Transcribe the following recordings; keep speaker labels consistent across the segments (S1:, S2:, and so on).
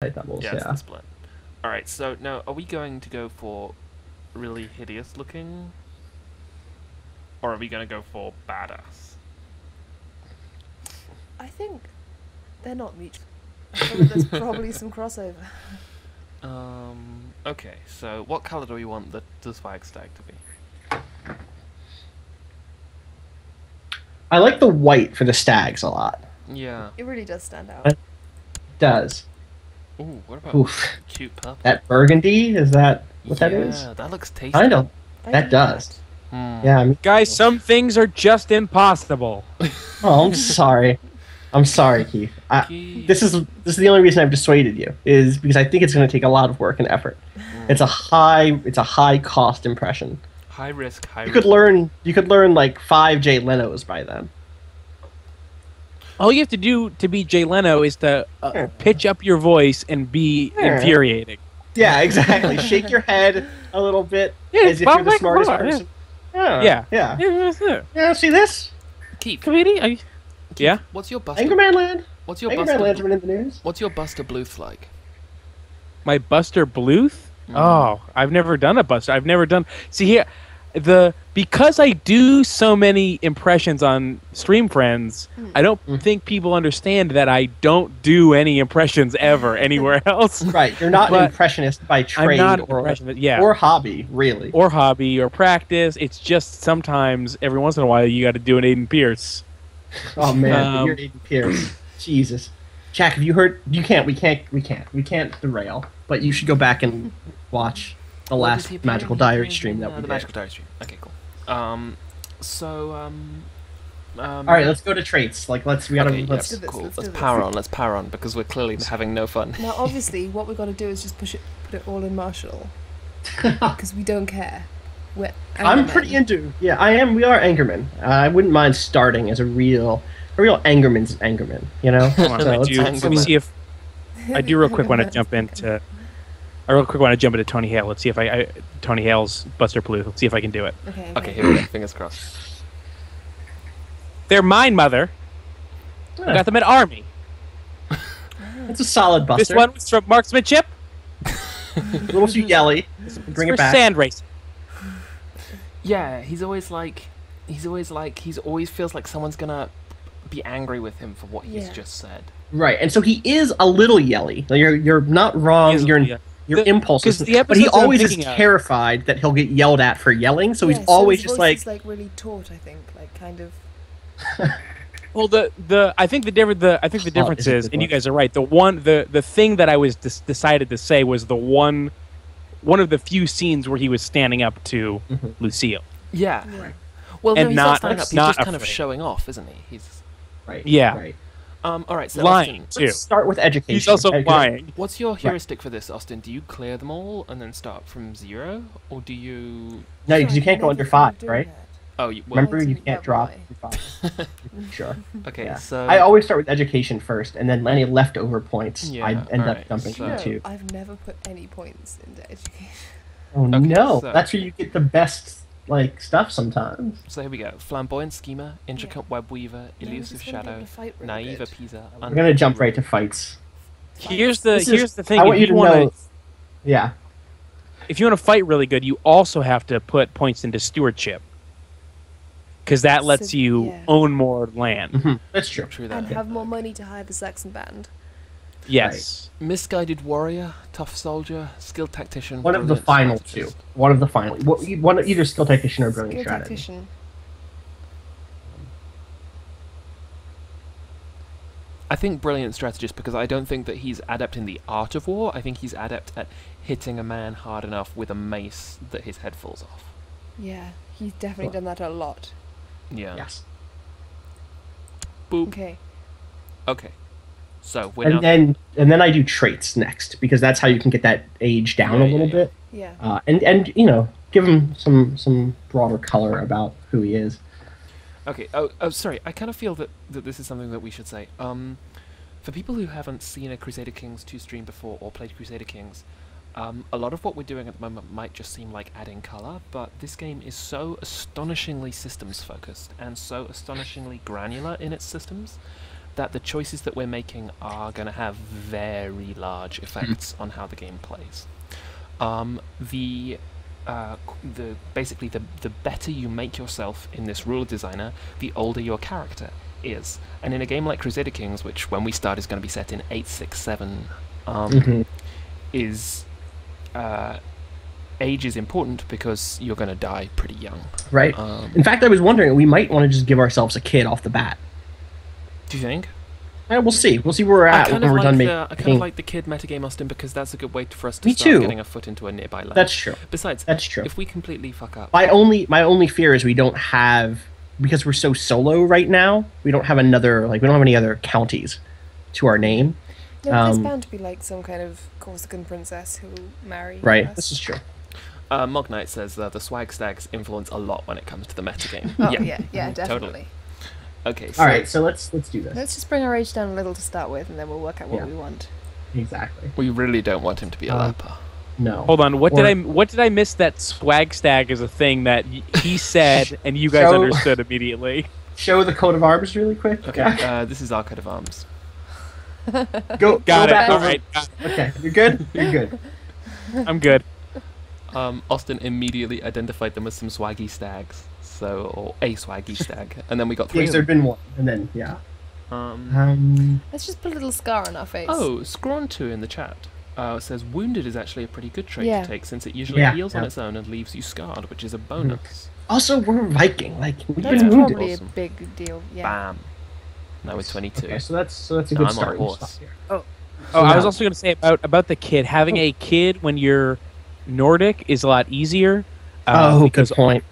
S1: doubles.
S2: Yeah, it's
S1: Yeah.
S2: the split. Alright, so now are we going to go for really hideous looking? Or are we going to go for badass?
S3: I think they're not mutual. I feel like there's probably some crossover.
S2: Okay, so what colour do we want the spike stag to be?
S1: I like the white for the stags a lot.
S2: Yeah.
S3: It really does stand out.
S1: It does.
S2: Ooh, what about
S1: Oof.
S2: cute purple?
S1: That burgundy, is that what that is?
S2: Yeah, that looks tasty.
S1: Kind of.
S3: I
S1: That
S3: do
S1: does.
S2: Hmm.
S1: Yeah. I mean,
S4: Guys, some things are just impossible.
S1: oh, I'm sorry. I'm sorry, Keith.
S2: Keith.
S1: This is the only reason I've dissuaded you is because I think it's going to take a lot of work and effort. It's a high cost impression.
S2: High risk, high
S1: You
S2: risk.
S1: could learn like 5 Jay Leno's by then.
S4: All you have to do to be Jay Leno is to pitch up your voice and be infuriating.
S1: Yeah, exactly. Shake your head a little bit as if you're the smartest person.
S4: Yeah.
S1: Yeah, see this?
S2: Keith,
S4: Keith, yeah?
S2: what's your Buster?
S1: Anchorman Land.
S2: What's your
S1: Anchorman
S2: Buster?
S1: Land's been in the news.
S2: What's your Buster Bluth like?
S4: My Buster Bluth? Oh, I've never done a Buster. I've never done. See here, because I do so many impressions on Stream Friends, I don't think people understand that I don't do any impressions ever anywhere else.
S1: Right, you're not an impressionist by trade
S4: I'm not
S1: or
S4: impressionist, yeah,
S1: or hobby, really.
S4: or hobby or practice. It's just sometimes, every once in a while, you got to do an Aiden Pierce.
S1: Oh man, you're Aiden Pierce. Jesus, Jack, have you heard? We can't derail. But you should go back and watch the
S2: What
S1: last
S2: does he
S1: Magical
S2: play?
S1: Diary stream that we
S2: The
S1: did.
S2: Magical Diary stream. Okay, cool.
S1: All right, let's go to traits. Like, let's
S2: Okay,
S1: let's.
S2: yep,
S3: Let's do this,
S2: cool.
S3: let's do
S2: Let's
S3: this.
S2: power on. Let's power on because we're clearly having no fun.
S3: Now, obviously, what we've got to do is just put it all in martial. Because we don't care. We're
S1: I'm
S3: Angermen.
S1: pretty into. Yeah, I am. We are Angerman. I wouldn't mind starting as a real Angerman's Angerman. You know.
S4: Hold on,
S1: So
S4: I
S1: let's-
S4: do, let me see if I do real quick want to jump into. I real quick want to jump into Tony Hale. Let's see if I Tony Hale's Buster Bluth. Let's see if I can do it.
S3: Okay.
S2: Okay, here we go. Fingers crossed.
S4: They're mine, mother. I got them at Army.
S1: It's a solid Buster.
S4: This one was from Marksmanship.
S1: a little too yelly. Bring
S4: for
S1: it back.
S4: sand racing.
S2: Yeah, he always feels like someone's gonna be angry with him for what he's
S3: Yeah.
S2: just said.
S1: Right, and so he is a little yelly. Like, you're not wrong. Your impulse is,
S4: the
S1: but he
S4: episodes I'm
S1: always is
S4: thinking of-
S1: terrified that he'll get yelled at for yelling. So he's
S3: Yeah,
S1: always
S3: his
S1: just
S3: voice
S1: like,
S3: is, like really taut, I think, like kind of.
S4: Well, I think the difference
S1: is a
S4: is,
S1: good
S4: and you
S1: one.
S4: guys are right. The thing that I was decided to say was one of the few scenes where he was standing up to Lucille.
S2: Yeah.
S3: Yeah.
S2: Well, no,
S4: And
S2: he's
S4: not-
S2: not standing up. He's
S4: not
S2: just kind of
S4: afraid.
S2: showing off, isn't he? He's
S1: right,
S4: Yeah.
S1: right.
S2: all right. So
S4: Lying
S2: Austin,
S4: too.
S1: Let's start with education.
S4: He's also
S1: Okay.
S4: lying.
S2: what's your heuristic for this, Austin? Do you clear them all and then start from 0, or do you?
S1: No, because you can't go under 5, right?
S2: Oh, well,
S1: Remember, you
S3: didn't
S1: can't
S3: get
S1: drop
S3: why.
S1: under 5. Sure.
S2: Okay,
S1: Yeah.
S2: so
S1: I always start with education first, and then any leftover points,
S2: Yeah,
S1: I end up
S2: alright,
S1: dumping
S2: so-
S1: into.
S3: I've never put any points into education.
S1: Oh
S2: Okay,
S1: no,
S2: so-
S1: that's where you get the best stuff sometimes.
S2: So here we go: flamboyant schemer, intricate web weaver,
S3: Yeah, we
S2: elusive
S3: just wanna be able
S2: shadow,
S3: to fight really
S2: naive
S3: good.
S2: appeaser.
S1: We're gonna jump right to fights.
S4: Here's
S1: This is-
S4: the thing.
S1: I want
S4: if
S1: you to
S4: wanna,
S1: know. Yeah.
S4: if you want to fight really good, you also have to put points into stewardship, because that lets
S3: So-
S4: you
S3: yeah.
S4: own more land.
S1: That's true.
S2: True
S3: And
S2: that.
S3: have more money to hire the Saxon band.
S4: Yes.
S2: Misguided warrior, tough soldier, skilled tactician.
S1: One of the
S2: brilliant
S1: final
S2: strategist.
S1: two. One of the final. One either skill tactician or brilliant
S3: Skill
S1: strategy.
S3: tactician.
S2: I think brilliant strategist because I don't think that he's adept in the art of war. I think he's adept at hitting a man hard enough with a mace that his head falls off.
S3: Yeah, he's definitely done that a lot.
S2: Yeah.
S1: Yes.
S2: Boop.
S3: Okay.
S2: Okay. So we're now.
S1: And then I do traits next because that's how you can get that age down
S2: Yeah,
S1: a little
S2: yeah,
S1: bit.
S3: Yeah.
S1: And give him some broader color about who he is.
S2: Okay. Oh, sorry. I kind of feel that this is something that we should say. For people who haven't seen a Crusader Kings 2 stream before or played Crusader Kings, a lot of what we're doing at the moment might just seem like adding color, but this game is so astonishingly systems focused and so astonishingly granular in its systems that the choices that we're making are going to have very large effects on how the game plays. Basically the better you make yourself in this rule designer, the older your character is. And in a game like Crusader Kings, which when we start is going to be set in 867, is age is important because you're going to die pretty young.
S1: Right. In fact, I was wondering, we might want to just give ourselves a kid off the bat.
S2: Do you think?
S1: We'll see. We'll see where we're at when we're done making.
S2: I kind of like the kid metagame, Austin, because that's a good way for us to
S1: Me
S2: start
S1: too.
S2: getting a foot into a nearby land.
S1: That's true.
S2: Besides,
S1: that's true.
S2: If we completely fuck up,
S1: my only fear is we don't have, because we're so solo right now. We don't have another, we don't have any other counties to our name.
S3: No, there's bound to be like some kind of Corsican princess who will marry
S1: Right.
S3: us.
S1: This is true.
S2: Mog Knight says the swag stags influence a lot when it comes to the metagame.
S3: Oh yeah, definitely.
S2: Totally. Okay. So
S1: all right, so let's do this.
S3: Let's just bring our age down a little to start with, and then we'll work out what we want.
S1: Exactly.
S2: We really don't want him to be a leper.
S1: No.
S4: Hold on. What did I miss? That swag stag is a thing that he said, and you guys understood immediately.
S1: Show the coat of arms really quick.
S2: Okay. This is our coat of arms.
S1: Go
S4: Got it.
S1: back.
S4: All right.
S1: Okay, you're good. You're good.
S4: I'm good.
S2: Austin immediately identified them as some swaggy stags, or a swaggy stag, and then we got three.
S1: Yes, there'd been one, and then
S3: Let's just put a little scar on our face.
S2: Oh, Scrawn2 in the chat says wounded is actually a pretty good trait to take, since it usually heals on its own and leaves you scarred, which is a bonus.
S1: Also, we're Viking. We've
S3: That's
S1: been wounded.
S3: probably a big deal. Yeah.
S2: Bam. Now we're 22.
S1: Okay, so that's a good start.
S4: Oh, I was also going to say about the kid. Having a kid when you're Nordic is a lot easier.
S1: Good point.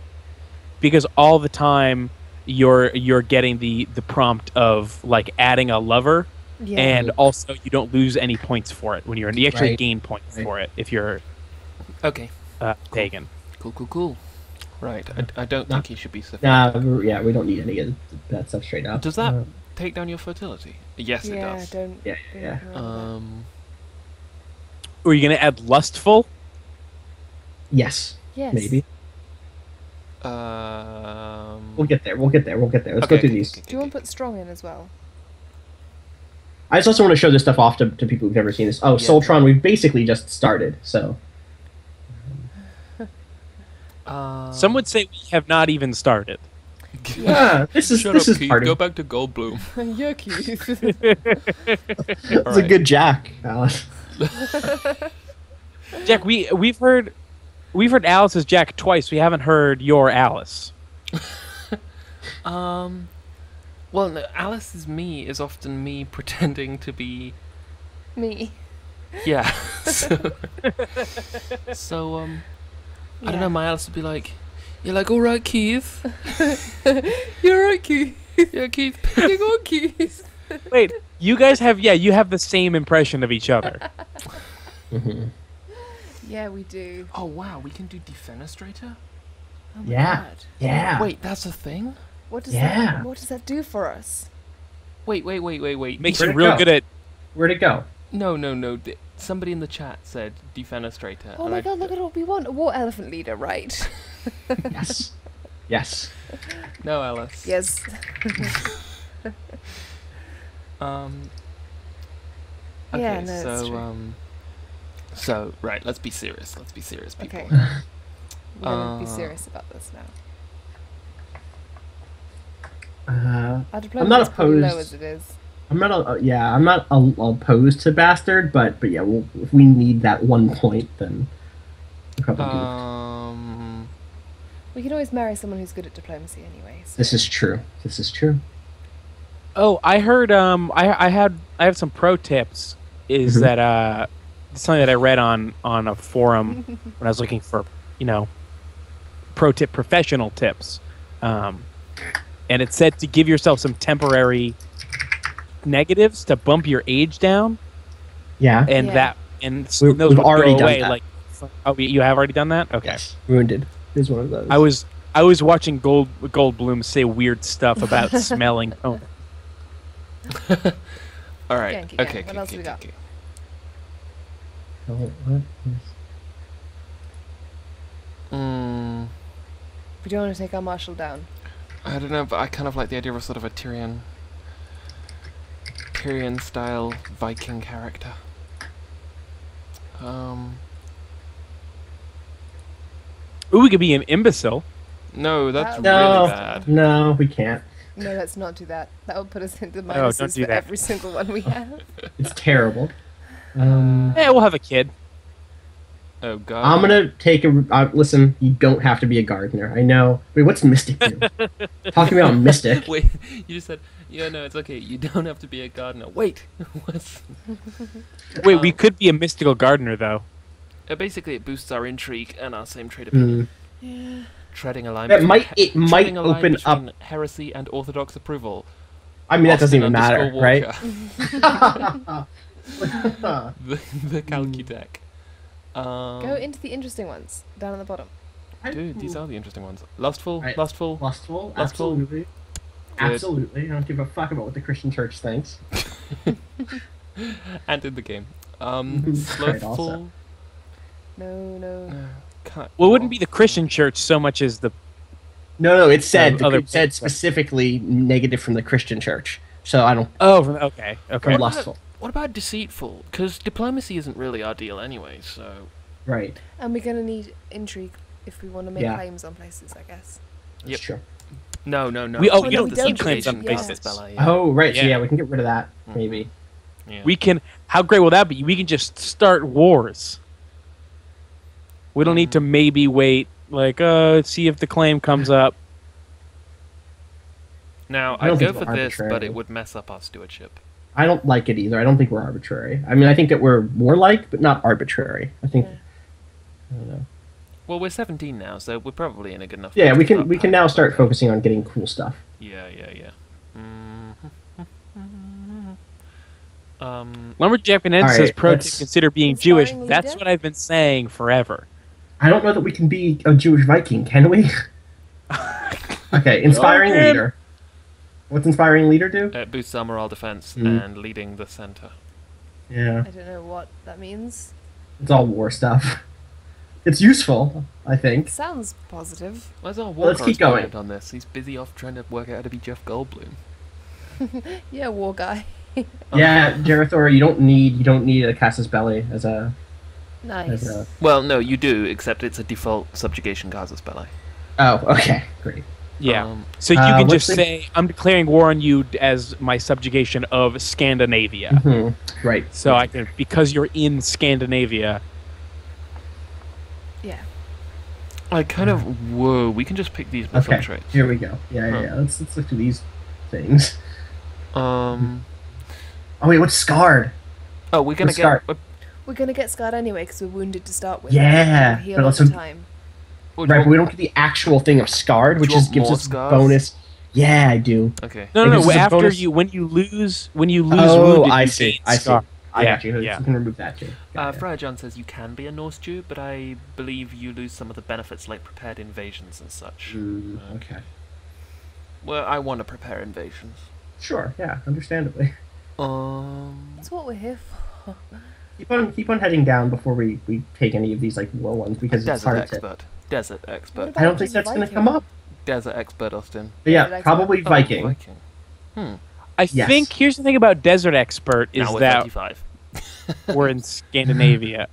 S4: Because all the time you're getting the prompt of adding a lover, and also you don't lose any points for it when you're. You actually gain points for it if you're pagan.
S2: Cool. Right. I don't think he should be so.
S1: Yeah, we don't need any of that stuff straight up.
S2: Does that take down your fertility? Yes, it does.
S1: Yeah.
S4: Are you going to add lustful?
S1: Yes. Maybe. We'll get there. Let's go through these.
S3: Do you want to put strong in as well?
S1: I just also want to show this stuff off to people who've never seen this. Oh, Soltron, we've basically just started, so.
S4: Some would say we have not even started.
S1: Yeah, this is
S2: Keith.
S1: starting.
S2: Go back to Goldblum.
S1: It's a good Jack, Alice.
S4: Jack, we've heard Alice's Jack twice. We haven't heard your Alice.
S2: Well, no, Alice's me is often me pretending to be
S3: me.
S2: Yeah. So I don't know. My Alice would be like, "You're like, all right, Keith.
S3: You're right, Keith.
S2: Yeah, Keith.
S3: You go, Keith."
S4: Wait, you guys have you have the same impression of each other.
S3: Yeah, we do.
S2: Oh wow, we can do defenestrator.
S3: Oh my God.
S1: Yeah.
S2: Wait, that's a thing.
S3: What does that do for us?
S2: Wait.
S4: Makes you real good at.
S1: Where'd it go?
S2: No. Somebody in the chat said defenestrator.
S3: Oh my God! Look at what we want—a war elephant leader, right?
S1: Yes.
S2: No, Alice.
S3: Yes.
S2: Okay,
S3: yeah, no, that's true.
S2: So right, let's be serious. Let's be serious, people.
S3: Okay. We're gonna be serious about this now. Our diplomacy is pretty low as it is.
S1: I'm not opposed to bastard, but yeah, if we need that 1 point, then we'll probably
S3: we can always marry someone who's good at diplomacy anyway. So.
S1: This is true.
S4: Oh, I heard. I have some pro tips. Is that something that I read on a forum when I was looking for pro tip professional tips, and it said to give yourself some temporary negatives to bump your age down.
S1: Yeah.
S4: And those would
S1: already
S4: go
S1: done
S4: away.
S1: that.
S4: You have already done that? Okay.
S1: Yes. Wounded is one of those.
S4: I was watching Goldblum say weird stuff about smelling. Oh.
S2: All right. Okay.
S3: What else we got? We don't want to take our marshal down.
S2: I don't know, but I kind of like the idea of sort of a Tyrion. Arthurian-style Viking character.
S4: Ooh, we could be an imbecile.
S2: No, that's
S1: No.
S2: really bad.
S1: No, we can't.
S3: No, let's not do that. That would put us into
S4: don't
S3: minuses
S4: do
S3: for
S4: that.
S3: every single one we have.
S1: It's terrible.
S4: Yeah, we'll have a kid.
S2: Oh god.
S1: I'm gonna take a. Listen, you don't have to be a gardener. I know. Wait, what's Mystic do? Talking about Mystic.
S2: Wait, you just said, yeah, no, it's okay. You don't have to be a gardener. Wait, what?
S4: Wait, we could be a mystical gardener, though.
S2: Basically, it boosts our intrigue and our same trait opinion.
S3: Yeah.
S2: Treading a line.
S1: It
S2: between
S1: might. It might
S2: treading a line
S1: open up.
S2: between heresy and orthodox approval.
S1: I mean, that doesn't even
S2: Austin
S1: matter, right?
S2: _Walker. the Calcutech.
S3: Go into the interesting ones down at the bottom.
S2: Dude, these are the interesting ones. Lustful,
S1: Right.
S2: lustful.
S1: Lustful,
S2: Lustful.
S1: absolutely.
S2: Good.
S1: Absolutely. I don't give a fuck about what the Christian church thinks.
S2: And in the game.
S1: Right,
S2: Slothful.
S1: also.
S3: No.
S4: Well, it wouldn't be the Christian church so much as the...
S1: No, it said
S4: Other-
S1: it said specifically negative from the Christian church. So I don't.
S4: Oh, okay.
S1: From
S2: What
S1: lustful.
S2: What about deceitful? Because diplomacy isn't really our deal anyway, so...
S1: Right.
S3: And we're going to need intrigue if we want to make
S1: Yeah.
S3: claims on places, I guess.
S1: That's
S2: Yep.
S1: true.
S2: No.
S4: We- oh,
S3: no,
S4: you
S3: we
S4: don't
S3: don't
S4: keep claims on
S3: yeah.
S4: places.
S2: Bella, yeah.
S1: Oh, right. So
S4: Yeah.
S1: yeah, we can get rid of that. Maybe.
S2: Yeah.
S4: We can... How great will that be? We can just start wars. We don't need to maybe wait, like, see if the claim comes up.
S2: Now,
S1: I don't
S2: I'd go
S1: think
S2: for
S1: we're
S2: this, but
S1: arbitrary.
S2: it would mess up our stewardship.
S1: I don't like it either. I don't think we're arbitrary. I mean, I think that we're warlike, but not arbitrary. I think.
S3: Yeah.
S1: I don't know.
S2: Well, we're 17 now, so we're probably in a good enough...
S1: Yeah,
S2: place
S1: we
S2: to
S1: can
S2: start
S1: we can
S2: packing
S1: now
S2: up.
S1: start focusing on getting cool stuff.
S2: Yeah.
S4: Lumberjack Banana
S1: All right,
S4: says pro
S1: let's-
S4: to consider being Jewish.
S3: Inspiring
S4: That's
S3: leader?
S4: what I've been saying forever.
S1: I don't know that we can be a Jewish Viking, can we? Okay, inspiring
S4: Okay.
S1: leader. What's inspiring leader do?
S2: It boosts our morale defense
S1: Mm.
S2: and leading the center.
S1: Yeah,
S3: I don't know what that means.
S1: it's all war stuff. It's useful, I think.
S3: Sounds positive.
S2: Where's our war
S1: Let's keep
S2: correspondent
S1: going.
S2: on this? He's busy off trying to work out how to be Jeff Goldblum.
S3: Yeah, war guy.
S1: Yeah, Jarethor, you don't need a Casus Belli as a
S3: Nice.
S2: Well, no, you do, except it's a default subjugation casus belli.
S1: Oh, okay, great.
S4: Yeah.
S2: Um,
S4: So you can
S1: what's
S4: just
S1: the-
S4: say, I'm declaring war on you as my subjugation of Scandinavia.
S1: Hmm. Right.
S4: So I can, because you're in Scandinavia.
S3: Yeah.
S2: I kind of... Whoa, we can just pick these mythic
S1: Okay,
S2: traits.
S1: here we go. Yeah. Let's look at these things.
S2: Um...
S1: Oh wait, what's scarred?
S2: Oh, we're gonna
S1: Let's
S2: get...
S1: start.
S3: We're going to get scarred anyway because we're wounded to start with.
S1: Yeah,
S3: We'll heal
S1: but
S3: over
S1: also-
S3: time.
S2: Well,
S1: Right, but we don't get the actual thing of scarred, which
S2: you want
S1: just gives
S2: more
S1: us
S2: scars?
S1: bonus. Yeah, I do.
S2: Okay.
S4: No,
S1: It gives us a
S4: after
S1: bonus-
S4: you, when you lose
S1: Oh,
S4: wounded,
S1: I
S4: you
S1: see.
S4: gain
S1: I see.
S4: scar.
S1: I
S4: Yeah,
S1: got you.
S4: yeah.
S1: You can remove that too. Got it.
S2: Friar John says you can be a Norse Jew, but I believe you lose some of the benefits like prepared invasions and such.
S1: Okay.
S2: Well, I want to prepare invasions.
S1: Sure. Yeah. Understandably.
S3: That's what we're here for.
S1: Keep on heading down before we take any of these like war ones because it's
S2: Desert
S1: hard
S2: expert. Desert
S3: What
S2: expert.
S3: about
S1: I don't think
S3: just
S1: that's going to
S3: Viking?
S1: come up.
S2: Desert expert, Austin.
S1: But yeah,
S3: Desert
S1: probably
S2: Oh,
S1: Viking.
S2: Viking. Hmm.
S4: I
S1: Yes.
S4: think here's the thing about Desert Expert is
S2: Now we're
S4: that
S2: 35.
S4: we're in Scandinavia.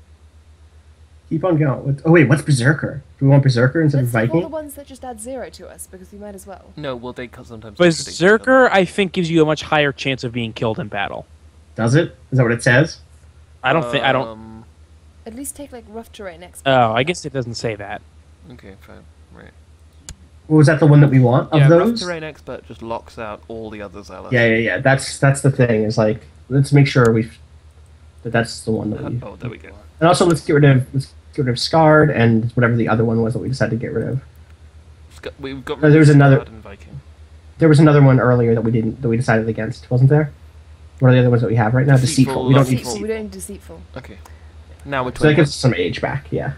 S1: Keep on going. Oh wait, what's Berserker? Do we want Berserker instead of
S3: Let's take all the
S1: Viking?
S3: ones that just add 0 to us because we might as well.
S2: No, well, they sometimes... contradict each other.
S4: Berserker, I think, gives you a much higher chance of being killed in battle.
S1: Does it? Is that what it says?
S4: I don't think. I don't.
S3: At least take like rough terrain expert.
S4: Oh, I guess it doesn't say that.
S2: Okay, fine. Right.
S1: Or was that the one that we want of
S2: Yeah, rough
S1: those?
S2: terrain expert just locks out all the others, Alice.
S1: Yeah. That's the thing. Is like let's make sure that's the one that we.
S2: Oh, there we go.
S1: And also let's get rid of Scarred and whatever the other one was that we decided to get rid of.
S2: We've got
S1: No, there was
S2: rid of
S1: another-
S2: Scarred and Viking.
S1: There was another one earlier that we decided against, wasn't there? What are the other ones that we have right now? Deceitful. We don't need
S3: Deceitful. We
S1: deceitful.
S3: don't need deceitful.
S2: Okay. Now we're
S1: So that
S2: 21.
S1: gives us some age back. Yeah.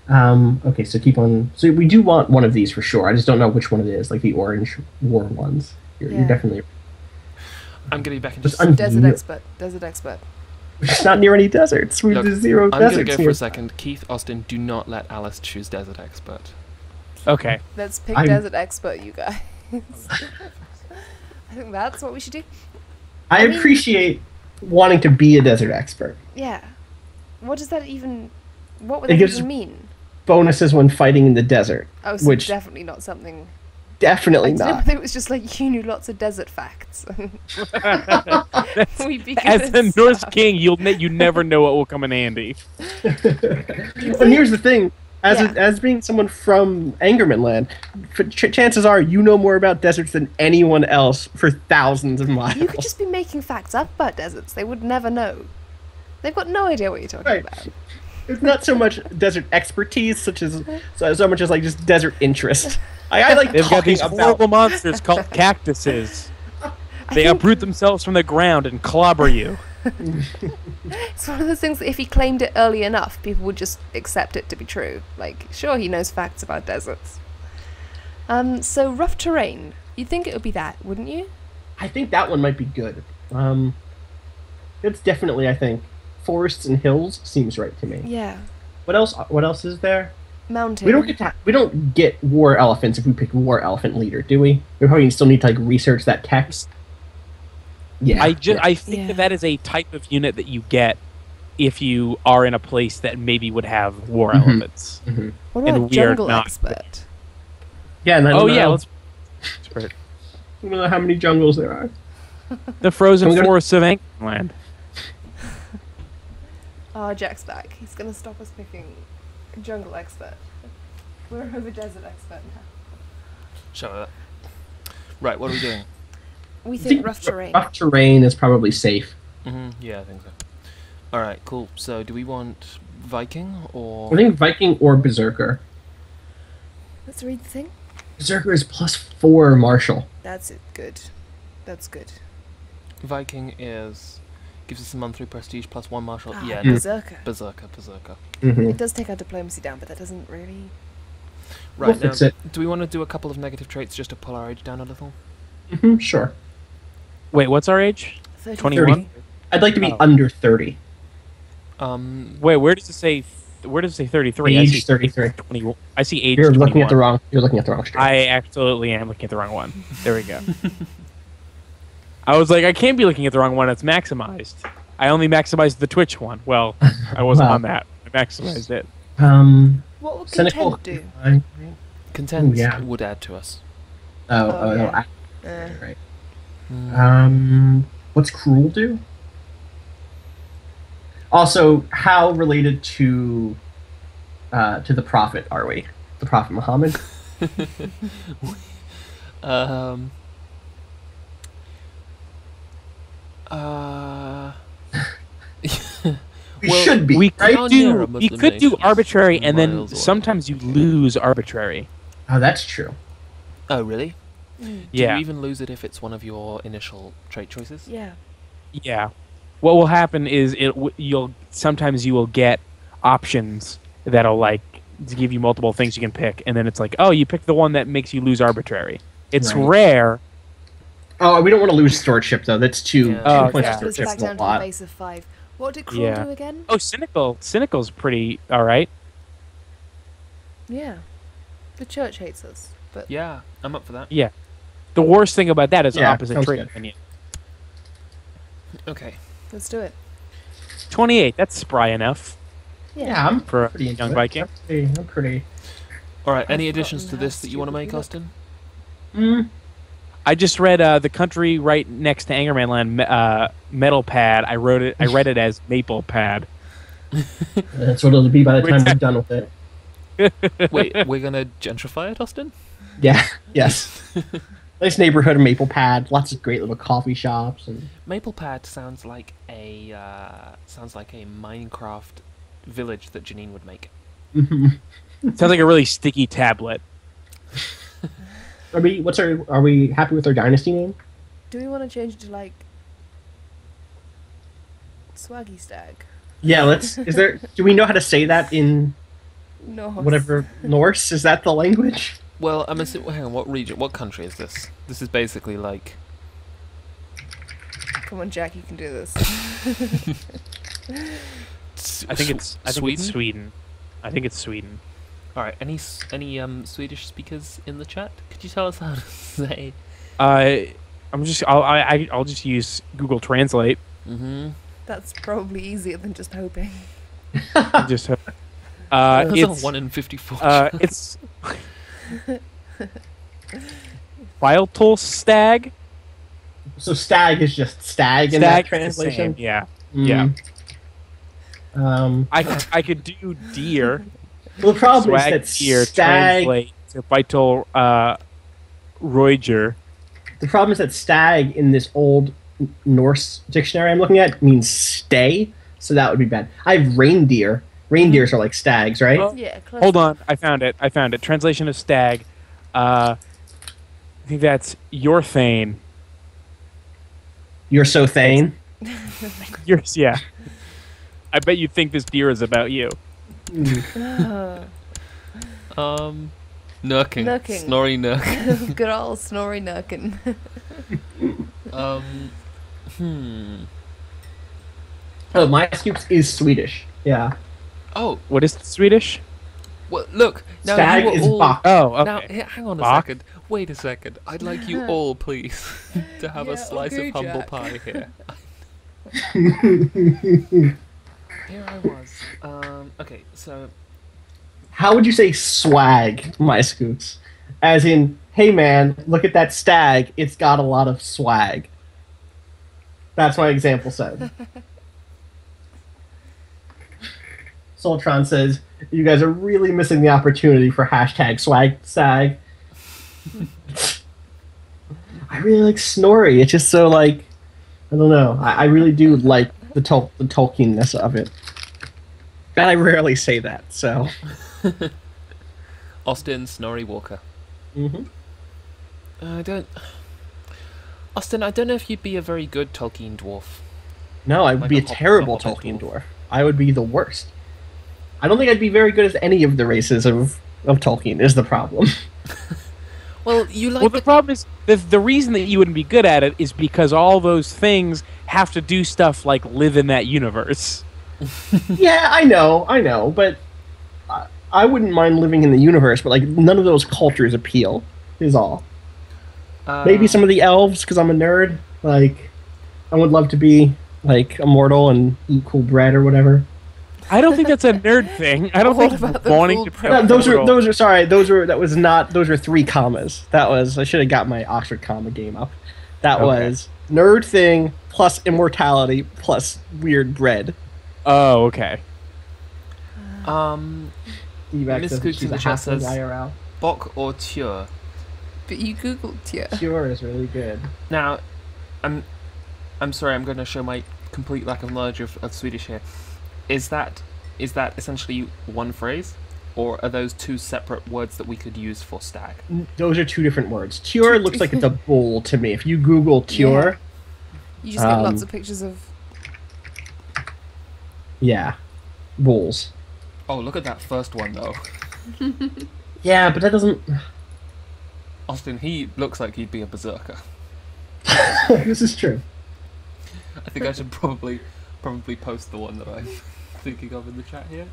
S1: Okay, so keep on. So we do want one of these for sure. I just don't know which one it is, like the orange war ones. You're
S3: Yeah.
S1: definitely.
S2: I'm going to be back in
S1: Just
S2: just...
S1: un-
S3: Desert
S1: Yeah.
S3: expert. Desert expert.
S1: We're just not near any deserts. We're
S2: Look,
S1: just zero
S2: I'm going to
S1: deserts
S2: go for
S1: here.
S2: a second. Keith, Austin, do not let Alice choose desert expert.
S4: Okay.
S3: Let's pick
S1: I'm-
S3: desert expert, you guys. I think that's what we should do.
S1: I appreciate wanting to be a desert expert.
S3: Yeah. What does that even... What would
S1: It
S3: that
S1: gives
S3: even mean?
S1: bonuses when fighting in the desert.
S3: Oh, so
S1: which
S3: definitely not something...
S1: definitely
S3: I didn't
S1: not.
S3: think it was just like you knew lots of desert facts. We'd be good
S4: As
S3: at
S4: a Norse
S3: stuff.
S4: king, you never know what will come in handy.
S1: And here's the thing. As being someone from Angerman land, chances are you know more about deserts than anyone else for thousands of miles.
S3: You could just be making facts up about deserts. They would never know. They've got no idea what you're talking
S1: Right.
S3: about.
S1: It's not so much desert expertise, so much as like just desert interest. I like
S4: They've got
S1: talking
S4: these
S1: about.
S4: horrible monsters called cactuses. They uproot themselves from the ground and clobber you.
S3: It's one of those things that if he claimed it early enough, people would just accept it to be true. Like, sure, he knows facts about deserts. So rough terrain. You'd think it would be that, wouldn't you?
S1: I think that one might be good. It's definitely, I think, forests and hills seems right to me.
S3: Yeah.
S1: What else? What else is there?
S3: Mountain.
S1: We don't get war elephants if we pick war elephant leader, do we? We probably still need to like research that text. Yeah.
S4: I think that is a type of unit that you get if you are in a place that maybe would have war elephants.
S1: Mm-hmm.
S3: What about
S4: and we are
S3: jungle
S4: not.
S3: expert?
S1: Yeah. And I don't know,
S4: let's.
S1: I don't know how many jungles there are.
S4: The frozen
S1: I'm gonna-
S4: forests of Angerland.
S3: Oh, Jack's back. He's gonna stop us picking jungle expert. We're over desert expert now.
S2: Shut up. Right, what are we doing?
S3: We think rough terrain.
S1: Rough terrain is probably safe.
S2: Yeah, I think so. Alright, cool. So, do we want Viking or...
S1: I think Viking or Berserker.
S3: Let's read the thing.
S1: Berserker is +4 martial.
S3: That's it. Good. That's good.
S2: Viking is... gives us a monthly prestige +1 martial.
S3: Ah,
S2: Yeah,
S3: Berserker.
S2: Berserker.
S1: Mm-hmm.
S3: It does take our diplomacy down, but that doesn't really...
S2: Right,
S1: We'll
S2: now,
S1: fix it.
S2: do we want to do a couple of negative traits just to pull our age down a little?
S1: Mm-hmm, sure.
S4: Wait, what's our age?
S3: 30.
S4: 21?
S1: I'd like to be
S4: Oh.
S1: under 30.
S4: Wait, where does it say? Where does it say 33? I
S1: Age
S4: see
S1: 33.
S4: 20, I see age.
S1: You're
S4: 21.
S1: looking at the wrong. You're looking at the wrong stream.
S4: I absolutely am looking at the wrong one. There we go. I was like, I can't be looking at the wrong one. It's maximized. I only maximized the Twitch one. Well, I wasn't
S1: Wow.
S4: on that. I maximized it.
S3: What would
S1: Cynical.
S3: content do?
S2: Content
S1: yeah.
S2: would add to us.
S1: Oh,
S3: yeah.
S1: right.
S2: Mm.
S1: What's cruel do? Also, how related to the Prophet are we? The Prophet Muhammad? We
S2: Well,
S1: should be.
S4: We
S1: right?
S4: could
S2: Near a
S4: do. We
S2: Muslim
S4: could do
S2: nation,
S4: arbitrary, and then
S2: miles away.
S4: sometimes you lose arbitrary.
S1: Oh, that's true.
S2: Oh, really?
S3: Mm.
S2: Do
S4: Yeah.
S2: you even lose it if it's one of your initial trait choices?
S3: Yeah.
S4: Yeah. What will happen is you'll sometimes you will get options that'll like give you multiple things you can pick, and then it's like, oh, you pick the one that makes you lose arbitrary. It's
S1: Right.
S4: rare.
S1: Oh, we don't want to lose stewardship though. That's two.
S2: Yeah.
S1: Two
S4: Oh,
S1: points
S4: yeah.
S1: of
S3: Puts us
S1: stewardship
S3: back
S1: is a
S3: down to a
S1: lot.
S3: base of 5. What did Cruel
S4: Yeah.
S3: do again?
S4: Oh, cynical's pretty all right.
S3: Yeah. The church hates us, but
S2: Yeah, I'm up for that.
S4: Yeah. The worst thing about that is
S1: Yeah,
S4: opposite
S1: sounds
S4: trait
S1: good.
S4: opinion.
S2: Okay.
S3: let's do it.
S4: 28. That's spry enough
S1: Yeah, I'm
S4: for a
S1: pretty into
S4: young
S1: it.
S4: Viking.
S1: I'm pretty.
S2: Alright, any
S3: I've
S2: additions to
S3: forgotten
S2: this
S3: how
S2: that you want to
S3: stupid
S2: make,
S3: we look.
S2: Austin?
S1: Mm,
S4: I just read the country right next to Angerman Land, Metal Pad. I read it as Maple Pad.
S1: that's what it'll be by the time we're done with it.
S2: Wait, we're gonna gentrify it, Austin?
S1: Yeah. Yes. Nice neighborhood of Maple Pad. Lots of great little coffee shops and.
S2: Maple Pad sounds like a Minecraft village that Janine would make.
S4: Sounds like a really sticky tablet.
S1: Are we happy with our dynasty name?
S3: Do we want to change it to like Swaggy Stag?
S1: Yeah, let's. Do we know how to say that in
S3: No.
S1: whatever Norse? Is that the language?
S2: Well, I'm assuming. Hang on, what region? What country is this? This is basically like.
S3: Come on, Jack, you can do this.
S4: I think it's Sweden. I think it's Sweden.
S2: All right. Any Swedish speakers in the chat? Could you tell us how to say?
S4: I'll just use Google Translate.
S2: Mm-hmm.
S3: That's probably easier than just hoping.
S4: Just
S2: That's
S4: it's
S2: a 1 in 54.
S4: it's Filetul stag.
S1: So stag is just stag in that translation.
S4: Yeah,
S1: Mm.
S4: yeah. I could do deer.
S1: Well, the problem is
S4: Swag
S1: that
S4: deer
S1: stag.
S4: translate to Vital Roiger.
S1: The problem is that stag in this old Norse dictionary I'm looking at means stay, so that would be bad. I have reindeer. Reindeers are like stags, right?
S4: Oh.
S3: Yeah, close.
S4: Hold on, I found it. Translation of stag. I think that's your thane.
S1: You're so thane.
S4: Yours, yeah. I bet you think this deer is about you.
S2: Nurking.
S3: Nurking.
S2: Snorri Nurk.
S3: Good old Snorri Nurkin.
S1: Oh, my scoops is Swedish. Yeah.
S2: Oh,
S4: What is Swedish?
S2: well, look. Now
S1: Stag
S2: you were
S1: is
S2: all...
S1: Bach.
S4: Oh, okay.
S2: Now, hang on a
S4: Bach?
S2: second. Wait a second. I'd like you all, please, to have
S3: Yeah,
S2: a slice
S3: okay,
S2: of humble
S3: Jack.
S2: pie here. Here I was. Okay, so
S1: How would you say swag, my scoops? As in, hey man, look at that stag. It's got a lot of swag. That's my example said. Soltron says, you guys are really missing the opportunity for hashtag swag stag. I really like Snorri. It's just so like, I don't know. I really do like the Tolkien-ness of it. And I rarely say that, so.
S2: Austin Snorri Walker.
S1: Mm-hmm.
S2: Austin, I don't know if you'd be a very good Tolkien dwarf.
S1: No, I would
S2: Like
S1: be
S2: a
S1: a
S2: hobbit-
S1: terrible
S2: a hobbit
S1: Tolkien
S2: dwarf.
S1: dwarf. I would be the worst. I don't think I'd be very good as any of the races of Tolkien, is the problem.
S2: Well, you like
S4: Well, the problem is the reason that you wouldn't be good at it is because all those things have to do stuff like live in that universe.
S1: Yeah, I know, but I wouldn't mind living in the universe, but like none of those cultures appeal, is all. Maybe some of the elves, because I'm a nerd. Like, I would love to be like immortal and eat cool bread or whatever.
S4: I don't think that's a nerd thing. I don't
S3: What
S4: think
S3: about the
S4: wanting
S3: cool
S4: to
S3: bread?
S1: No, those
S4: immortal-
S1: those were 3 commas. I should have got my Oxford comma game up. That
S4: Okay.
S1: was nerd thing plus immortality plus weird bread.
S4: Oh, okay.
S1: Evac
S2: Miss
S1: says
S2: Cooks
S1: she's
S2: in the
S1: a
S2: chat
S1: halfling
S2: says-
S1: IRL.
S2: Bok or Tjur.
S3: But you googled yeah.
S1: Sure is really good.
S2: Now, I'm sorry, I'm going to show my complete lack of knowledge of Swedish here. Is that essentially one phrase, or are those 2 separate words that we could use for stag?
S1: Those are 2 different words. Tjur looks like it's a bull to me. If you Google Tjur,
S3: You just get lots of pictures of.
S1: yeah, bulls.
S2: Oh, look at that first one though.
S1: Yeah, but that doesn't.
S2: Austin, he looks like he'd be a berserker.
S1: This is true.
S2: I think I should probably post the one that I'm thinking of in the chat here.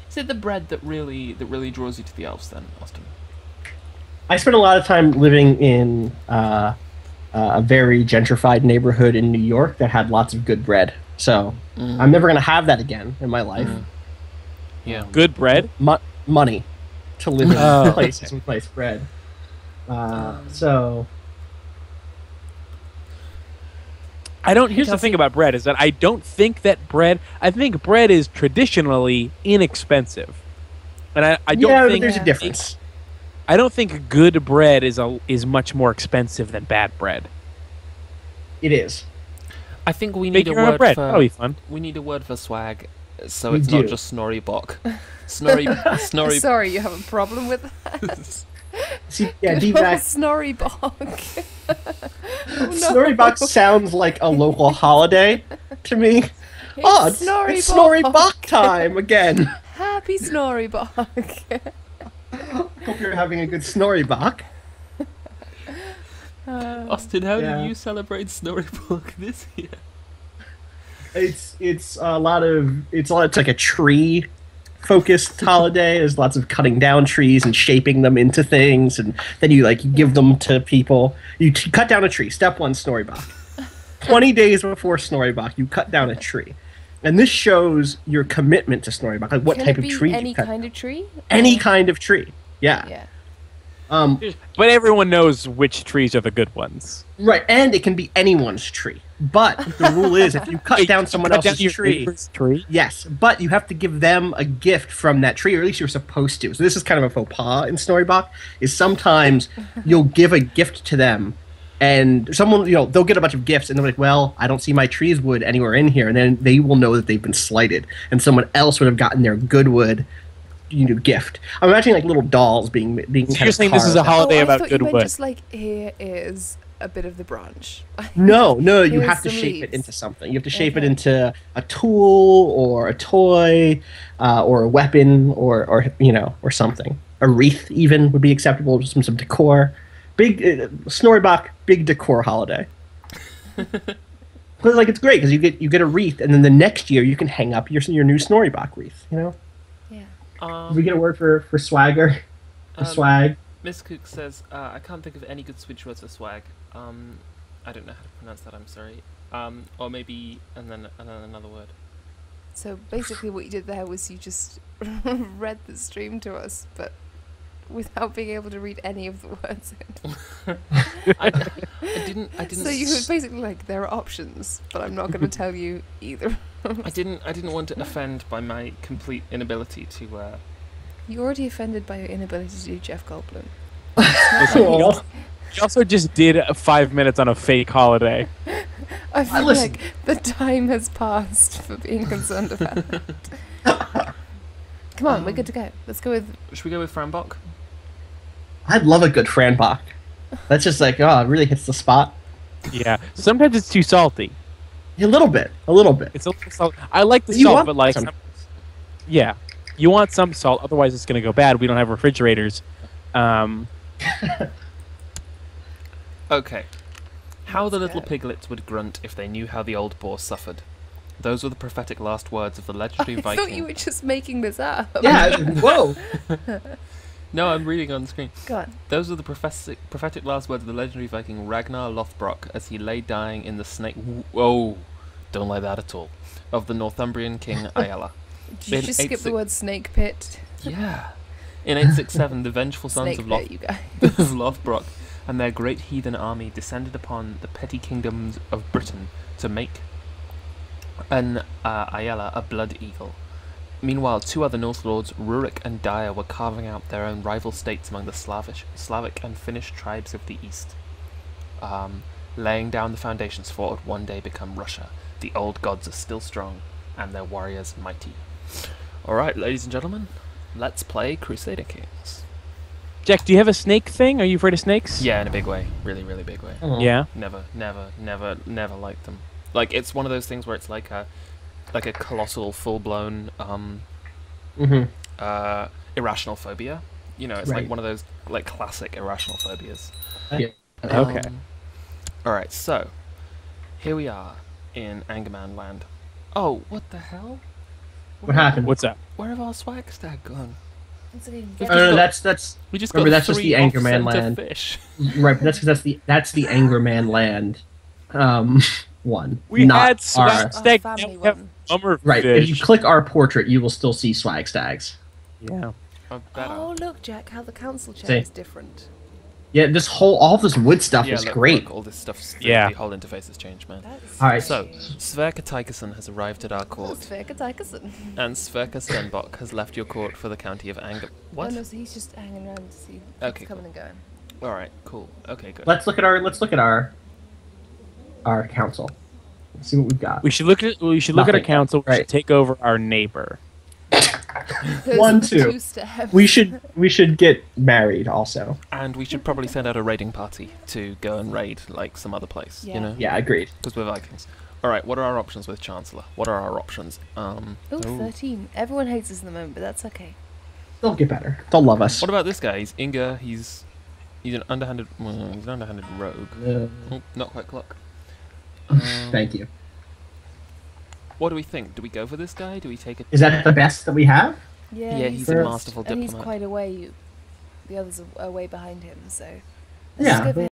S2: Is it the bread that really draws you to the elves then, Austin?
S1: I spent a lot of time living in a very gentrified neighborhood in New York that had lots of good bread. So I'm never gonna have that again in my life.
S2: Yeah.
S4: Good bread.
S1: Money to live in
S4: Oh,
S1: places with nice bread. So
S4: I don't. Here's the thing about bread is that I don't think that bread. I think bread is traditionally inexpensive, and I don't
S1: yeah, but
S4: think
S1: there's a difference.
S4: I don't think good bread is much more expensive than bad bread.
S1: It is.
S2: I think we
S4: Make
S2: need a
S4: your own
S2: word
S4: bread.
S2: for
S4: That'll be fun.
S2: we need a word for swag, so
S1: We
S2: it's not
S1: do.
S2: just Snorribock. Snorri.
S3: Sorry, you have a problem with that.
S1: See, yeah,
S3: Good old
S1: D-Vac.
S3: Snorribock. Oh, no.
S1: Snorribock sounds like a local holiday to me. It's
S3: Snorribock.
S1: Snorribock time again.
S3: Happy Snorribock.
S1: Hope you're having a good Snorribock.
S2: Austin, how
S1: Yeah.
S2: do you celebrate Snorribock this year?
S1: It's a lot of it's like a tree focused holiday. There's lots of cutting down trees and shaping them into things, and then you give them to people. You cut down a tree. Step 1, Snorribock. 20 days before Snorribock, you cut down a tree. And this shows your commitment to Snorribock. Like what type of tree
S3: any
S1: you cut
S3: kind
S1: down.
S3: of tree?
S1: Any kind of tree. Yeah.
S3: Yeah.
S4: But everyone knows which trees are the good ones.
S1: Right, and it can be anyone's tree. But the rule is, if you cut down someone else's tree, yes, but you have to give them a gift from that tree, or at least you're supposed to. So this is kind of a faux pas in Snorribock, is sometimes you'll give a gift to them, and someone, they'll get a bunch of gifts, and they're like, well, I don't see my tree's wood anywhere in here, and then they will know that they've been slighted, and someone else would have gotten their good wood gift. I'm imagining like little dolls being
S4: So
S1: kind
S4: you're
S1: of
S4: saying this is a holiday about good wood?
S3: Just like, here is a bit of the branch.
S1: No, you
S3: Here's
S1: have to
S3: some
S1: shape
S3: leaves.
S1: it into something. You have to shape it into a tool or a toy or a weapon or something. A wreath even would be acceptable. Some decor. Big Snorribock, big decor holiday. But it's great because you get a wreath, and then the next year you can hang up your new Snorribock wreath.
S3: Yeah.
S1: Did we get a word for swagger? For swag?
S2: Miss Cook says, I can't think of any good Swedish words for swag. I don't know how to pronounce that, I'm sorry. Or maybe, and then another word.
S3: So basically what you did there was you just read the stream to us, but without being able to read any of the words in.
S2: I didn't.
S3: So you were basically like, there are options, but I'm not going to tell you either.
S2: I didn't want to offend by my complete inability to.
S3: You're already offended by your inability to do Jeff Goldblum.
S4: You also just did 5 minutes on a fake holiday.
S3: I feel like the time has passed for being concerned about it. Come on, we're good to go. Let's go with...
S2: Should we go with Franbock?
S1: I'd love a good Franbock. That's just it really hits the spot.
S4: Yeah. Sometimes it's too salty.
S1: A little bit.
S4: It's a little salty. I like the salt, but yeah. You want some salt, otherwise it's going to go bad. We don't have refrigerators.
S2: Okay. How the little piglets would grunt if they knew how the old boar suffered. Those were the prophetic last words of the legendary Viking.
S3: I thought you were just making this up.
S1: Yeah, whoa.
S2: No, I'm reading on the screen.
S3: Go on.
S2: Those were the prophetic last words of the legendary Viking Ragnar Lothbrok as he lay dying in the snake... Whoa! Don't like that at all. Of the Northumbrian king Ayala.
S3: Did you just skip the word snake pit?
S2: Yeah. In 867, the vengeful sons of Lothbrok and their great heathen army descended upon the petty kingdoms of Britain to make an Ayala a blood eagle. Meanwhile, two other Norse lords, Rurik and Dyer, were carving out their own rival states among the Slavic and Finnish tribes of the east, laying down the foundations for what would one day become Russia. The old gods are still strong, and their warriors mighty. Alright, ladies and gentlemen, let's play Crusader Kings.
S4: Jack, do you have a snake thing? Are you afraid of snakes?
S2: Yeah, in a big way. Really, really big way.
S4: Yeah?
S2: Never liked them. Like, it's one of those things where it's like a colossal, full-blown, irrational phobia. It's like one of those, classic irrational phobias.
S1: Yeah.
S4: Okay.
S2: Alright, so, here we are in Angerman land. Oh, what the hell?
S1: What happened?
S4: What's up?
S2: Where have our swag stag gone?
S1: That's
S2: We just
S1: remember
S2: got
S1: that's just the Angerman land.
S2: Fish.
S1: Right, but that's because that's the Angerman land. One.
S4: We
S1: not
S4: had swag stag.
S3: family
S4: Now we have
S3: one.
S4: summer
S1: right.
S4: fish.
S1: If you click our portrait, you will still see swag stags.
S4: Yeah.
S3: Oh, look, Jack, how the council chair
S1: See.
S3: is different.
S1: Yeah, all this wood stuff is great.
S2: Look, all this stuff's
S4: Yeah.
S2: The whole interface has changed, man.
S3: That's
S1: All right.
S2: So, Sverker Tykerson has arrived at our court,
S3: Sverker Tykerson.
S2: and Sverker Stenbock has left your court for the county of Anger. What?
S3: Oh, no, so he's just hanging around to see what's
S2: Okay,
S3: coming and going.
S2: All right, cool. Okay, good.
S1: Let's look at our council. Let's see what we've got.
S4: We should look at our
S1: Nothing.
S4: council. We
S1: Right.
S4: should take over our neighbor.
S1: One,
S3: Those
S1: two.
S3: two steps.
S1: We should get married also.
S2: And we should probably send out a raiding party to go and raid some other place.
S3: Yeah.
S2: You know,
S1: Yeah, agreed.
S2: because we're Vikings. All right, what are our options with Chancellor? What are our options?
S3: Oh, 13. Everyone hates us in the moment, but that's okay.
S1: They'll get better. They'll love us.
S2: What about this guy? He's Inga. He's an underhanded. Well, he's an underhanded rogue. Oh, not quite clock.
S1: Thank you.
S2: What do we think? Do we go for this guy? Do we take it?
S1: Is that the best that we have?
S3: Yeah,
S2: he's a masterful
S3: and
S2: diplomat.
S3: he's quite away. The others are way behind him, so.
S1: Yeah.